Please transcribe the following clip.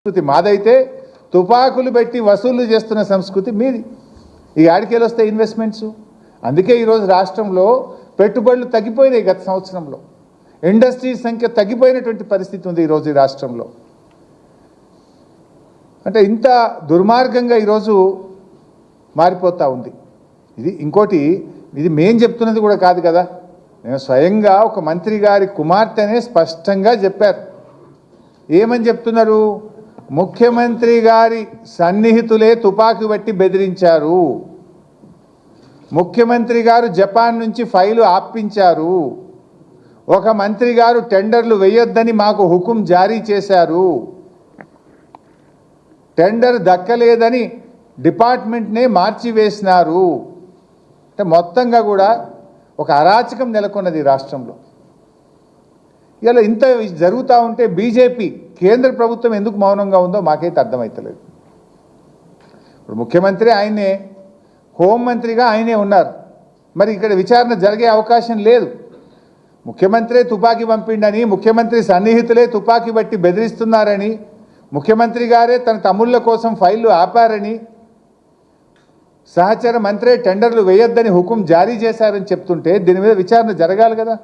సంస్కృతి మాదైతే తుపాకులు పెట్టి వసూళ్లు చేస్తున్న సంస్కృతి మీది. ఈ ఆడికేలు వస్తాయి ఇన్వెస్ట్మెంట్స్. అందుకే ఈరోజు రాష్ట్రంలో పెట్టుబడులు తగ్గిపోయినాయి. గత సంవత్సరంలో ఇండస్ట్రీ సంఖ్య తగ్గిపోయినటువంటి పరిస్థితి ఉంది ఈరోజు ఈ రాష్ట్రంలో. అంటే ఇంత దుర్మార్గంగా ఈరోజు మారిపోతూ ఉంది. ఇది ఇంకోటి, ఇది మేం చెప్తున్నది కూడా కాదు కదా, నేను స్వయంగా ఒక మంత్రి గారి కుమార్తెనే స్పష్టంగా చెప్పారు. ఏమని చెప్తున్నారు? ముఖ్యమంత్రి గారి సన్నిహితులే తుపాకీ బట్టి బెదిరించారు, ముఖ్యమంత్రి గారు జపాన్ నుంచి ఫైలు ఆపించారు, ఒక మంత్రి గారు టెండర్లు వేయొద్దని మాకు హుకుం జారీ చేశారు, టెండర్ దక్కలేదని డిపార్ట్మెంట్నే మార్చివేసినారు. అంటే మొత్తంగా కూడా ఒక అరాచకం నెలకొన్నది రాష్ట్రంలో. ఇలా ఇంత జరుగుతూ ఉంటే బీజేపీ కేంద్ర ప్రభుత్వం ఎందుకు మౌనంగా ఉందో మాకైతే అర్థమవుతలేదు. ఇప్పుడు ముఖ్యమంత్రి ఆయనే, హోంమంత్రిగా ఆయనే ఉన్నారు. మరి ఇక్కడ విచారణ జరిగే అవకాశం లేదు. ముఖ్యమంత్రి తుపాకీ పంపిండని, ముఖ్యమంత్రి సన్నిహితులే తుపాకీ బట్టి బెదిరిస్తున్నారని, ముఖ్యమంత్రి గారే తన తమ్ముళ్ళ కోసం ఫైళ్లు ఆపారని, సహచర మంత్రే టెండర్లు వేయొద్దని హుకుం జారీ చేశారని చెప్తుంటే దీని మీద విచారణ జరగాలి కదా.